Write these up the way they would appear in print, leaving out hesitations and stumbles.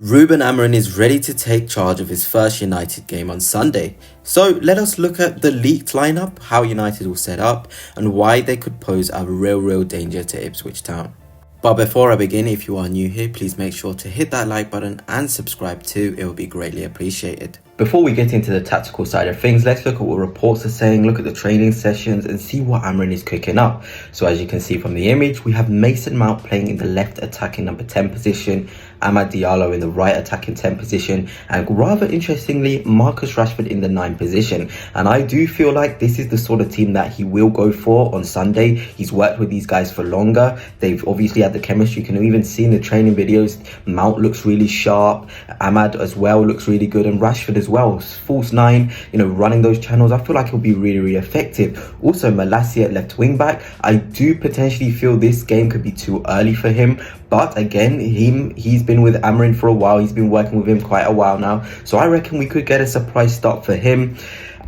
Ruben Amorim is ready to take charge of his first United game on Sunday. So let us look at the leaked lineup, how United will set up, and why they could pose a real danger to Ipswich Town. But before I begin, if you are new here, please make sure to hit that like button and subscribe too, it will be greatly appreciated. Before we get into the tactical side of things, let's look at what reports are saying, look at the training sessions and see what Amorim is cooking up. So as you can see from the image, we have Mason Mount playing in the left attacking number 10 position, Amad Diallo in the right attacking 10 position, and rather interestingly, Marcus Rashford in the 9 position. And I do feel like this is the sort of team that he will go for on Sunday. He's worked with these guys for longer. They've obviously had the chemistry. You can even see in the training videos, Mount looks really sharp, Amad as well looks really good, and Rashford as well. False 9, running those channels, I feel like he'll be really effective. Also, Malacia at left wing back, I do potentially feel this game could be too early for him. But again, he's been with Amorim for a while. He's been working with him quite a while now. So I reckon we could get a surprise start for him.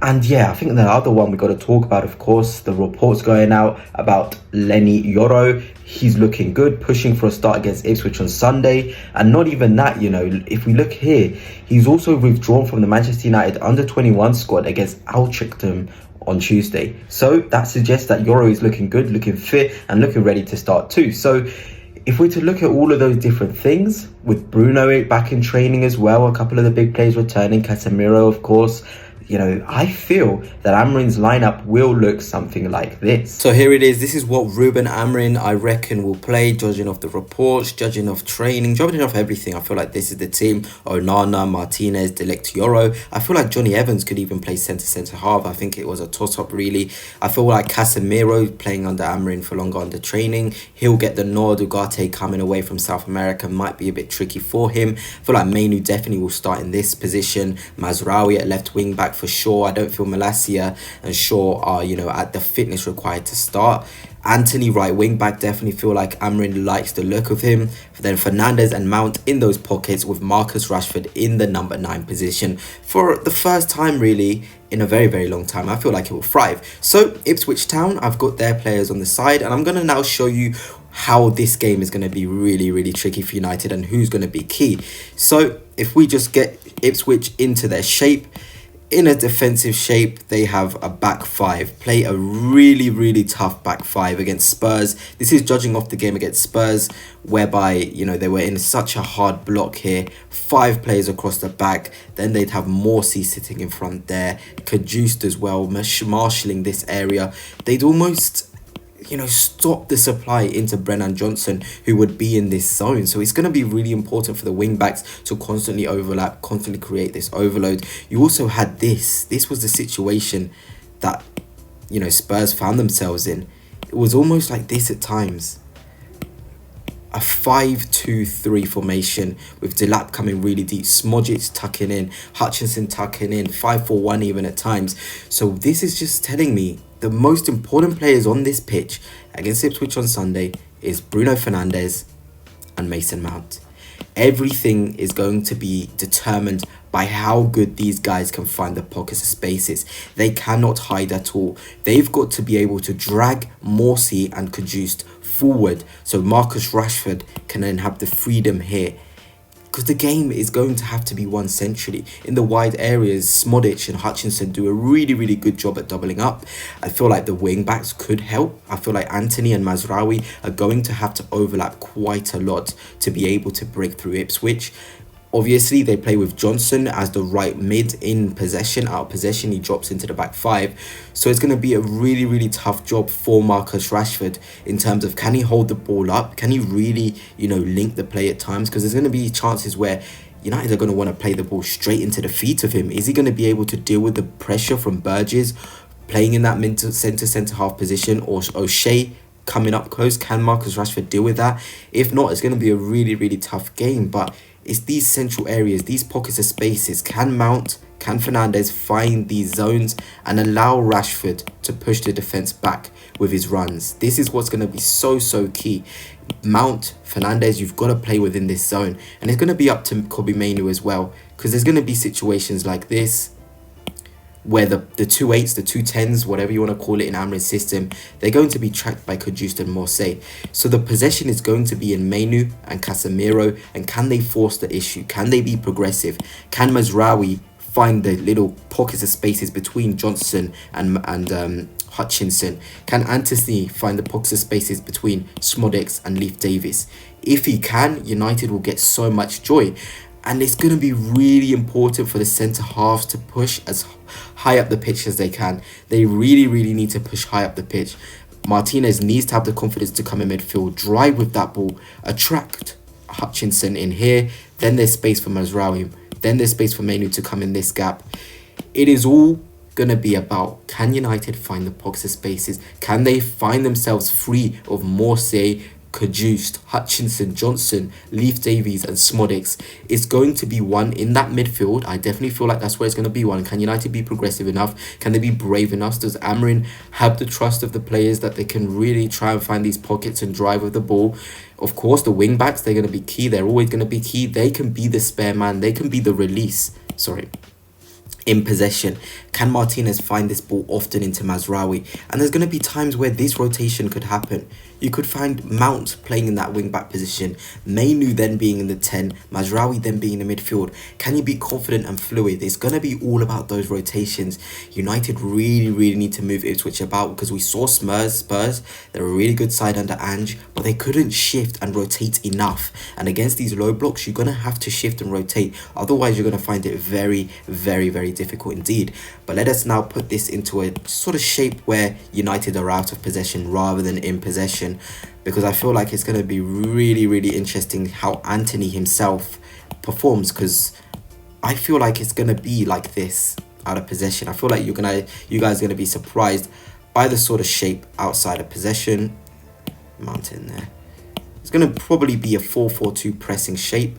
And yeah, I think the other one we got to talk about, of course, the reports going out about Lenny Yoro. He's looking good, pushing for a start against Ipswich on Sunday. And not even that, if we look here, he's also withdrawn from the Manchester United under-21 squad against Altrincham on Tuesday. So that suggests that Yoro is looking good, looking fit, and looking ready to start too. So if we're to look at all of those different things, with Bruno back in training as well, a couple of the big players returning, Casemiro, of course, I feel that Amorim's lineup will look something like this. So here it is. This is what Ruben Amorim, I reckon, will play, judging off the reports, judging off training, judging off everything. I feel like this is the team. Onana, Martinez, De Ligt, Yoro. I feel like Johnny Evans could even play centre half. I think it was a toss-up, really. I feel like Casemiro playing under Amorim for longer under training. He'll get the nod. Ugarte coming away from South America might be a bit tricky for him. I feel like Mainu definitely will start in this position. Mazraoui at left wing back for sure. I don't feel Malacia and Shaw are, at the fitness required to start. Anthony right wing back, definitely feel like Amorim likes the look of him. Then Fernandes and Mount in those pockets with Marcus Rashford in the number 9 position. For the first time really in a very long time, I feel like it will thrive. So Ipswich Town, I've got their players on the side, and I'm going to now show you how this game is going to be really tricky for United and who's going to be key. So if we just get Ipswich into their shape, in a defensive shape, they have a back 5. Play a really tough back 5 against Spurs. This is judging off the game against Spurs, whereby, they were in such a hard block here. 5 players across the back. Then they'd have Morsey sitting in front there. Cajuste as well, marshalling this area. They'd almost stop the supply into Brennan Johnson, who would be in this zone. So it's going to be really important for the wing backs to constantly overlap, constantly create this overload. You also had this was the situation that Spurs found themselves in. It was almost like this at times. A 5-2-3 formation with Delap coming really deep, Smodjic tucking in, Hutchinson tucking in, 5-4-1 even at times. So this is just telling me the most important players on this pitch against Ipswich on Sunday is Bruno Fernandes and Mason Mount. Everything is going to be determined by how good these guys can find the pockets of spaces. They cannot hide at all. They've got to be able to drag Morsey and Cajuste forward so Marcus Rashford can then have the freedom here. Because the game is going to have to be won centrally. In the wide areas, Smodjic and Hutchinson do a really good job at doubling up. I feel like the wing backs could help. I feel like Anthony and Mazraoui are going to have to overlap quite a lot to be able to break through Ipswich. Obviously, they play with Johnson as the right mid in possession. Out of possession, he drops into the back 5. So it's going to be a really tough job for Marcus Rashford in terms of, can he hold the ball up? Can he really, link the play at times? Because there's going to be chances where United are going to want to play the ball straight into the feet of him. Is he going to be able to deal with the pressure from Burgess playing in that centre half position, or O'Shea coming up close? Can Marcus Rashford deal with that? If not, it's going to be a really tough game. But it's these central areas, these pockets of spaces. Can Fernandes find these zones and allow Rashford to push the defence back with his runs? This is what's going to be so key. Mount, Fernandes, you've got to play within this zone. And it's going to be up to Kobbie Mainoo as well, because there's going to be situations like this where the two eights, the two tens, whatever you want to call it in Amorim's system, they're going to be tracked by Cajuste and Morse. So the possession is going to be in Mainu and Casemiro, and can they force the issue? Can they be progressive? Can Mazraoui find the little pockets of spaces between Johnson and Hutchinson? Can Antony find the pockets of spaces between Smodix and Leif Davis? If he can, United will get so much joy. And it's going to be really important for the centre halves to push as high up the pitch as they can. They really, really need to push high up the pitch. Martinez needs to have the confidence to come in midfield, drive with that ball, attract Hutchinson in here. Then there's space for Mazraoui. Then there's space for Mainu to come in this gap. It is all going to be about, can United find the pockets of spaces? Can they find themselves free of Morse, Cajuste, Hutchinson, Johnson, Leif Davies and Smodix? It's going to be one in that midfield. I definitely feel like that's where it's going to be one. Can United be progressive enough? Can they be brave enough? Does Amorim have the trust of the players that they can really try and find these pockets and drive with the ball? Of course, the wing backs, they're going to be key. They're always going to be key. They can be the spare man. They can be the release. In possession. Can Martinez find this ball often into Mazraoui? And there's going to be times where this rotation could happen. You could find Mount playing in that wing-back position, Mainu then being in the 10, Mazraoui then being in the midfield. Can you be confident and fluid? It's going to be all about those rotations. United really, really need to move Ipswich about, because we saw Spurs, they're a really good side under Ange, but they couldn't shift and rotate enough. And against these low blocks, you're going to have to shift and rotate. Otherwise, you're going to find it very, very, very difficult indeed. But let us now put this into a sort of shape where United are out of possession rather than in possession, because I feel like it's going to be really, really interesting how Antony himself performs, because I feel like it's going to be like this out of possession. I feel like you guys are going to be surprised by the sort of shape outside of possession. Mountain there. It's going to probably be a 4-4-2 pressing shape.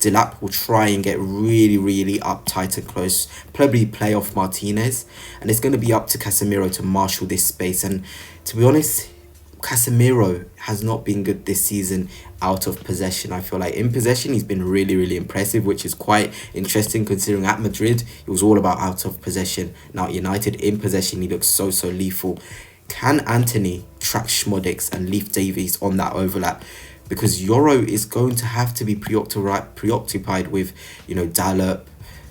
Delap will try and get really, really up tight and close, probably play off Martinez, and it's going to be up to Casemiro to marshal this space. And to be honest, Casemiro has not been good this season out of possession. I feel like in possession he's been really, really impressive, which is quite interesting considering at Madrid it was all about out of possession. Now at United, in possession he looks so lethal. Can Antony track Smodix and Leif Davies on that overlap? Because Euro is going to have to be preoccupied with, Dalot.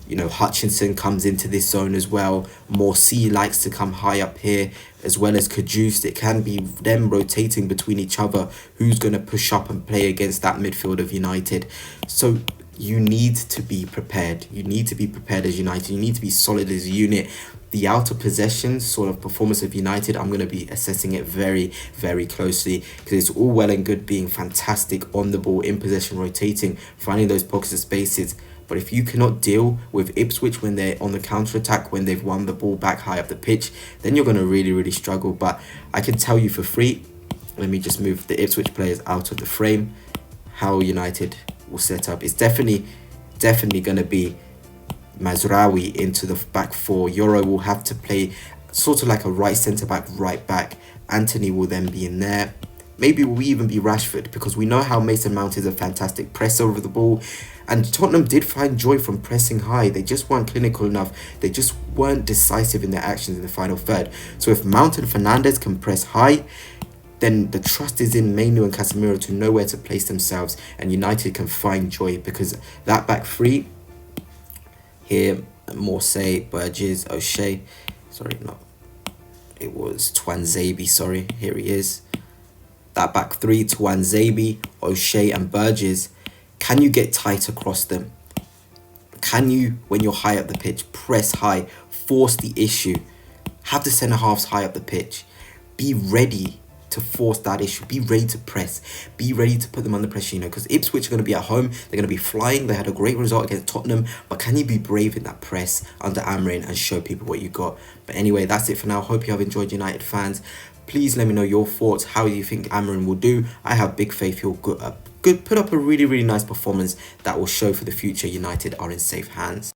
Hutchinson comes into this zone as well. Morse likes to come high up here, as well as Cajuste. It can be them rotating between each other. Who's going to push up and play against that midfield of United? So you need to be prepared. You need to be prepared as United. You need to be solid as a unit. The out of possession sort of performance of United, I'm going to be assessing it very, very closely, because it's all well and good being fantastic on the ball, in possession, rotating, finding those pockets of spaces. But if you cannot deal with Ipswich when they're on the counter-attack, when they've won the ball back high up the pitch, then you're going to really, really struggle. But I can tell you for free, let me just move the Ipswich players out of the frame, how United will set up. It's definitely going to be Mazraoui into the back four. Euro will have to play sort of like a right centre-back, right back. Antony will then be in there. Maybe it will even be Rashford, because we know how Mason Mount is a fantastic presser over the ball. And Tottenham did find joy from pressing high. They just weren't clinical enough. They just weren't decisive in their actions in the final third. So if Mount and Fernandes can press high, then the trust is in Mainu and Casemiro to know where to place themselves. And United can find joy, because that back three, here, Morse, Burgess, O'Shea. It was Twanzebe, here he is. That back three, Twanzebe, O'Shea and Burgess. Can you get tight across them? Can you, when you're high up the pitch, press high, force the issue, have the centre halves high up the pitch, be ready to force that issue, be ready to press, be ready to put them under pressure, because Ipswich are going to be at home, they're going to be flying, they had a great result against Tottenham, but can you be brave in that press under Amorim and show people what you got? But anyway, that's it for now. Hope you have enjoyed, United fans. Please let me know your thoughts, how you think Amorim will do. I have big faith he'll put up a really, really nice performance that will show for the future United are in safe hands.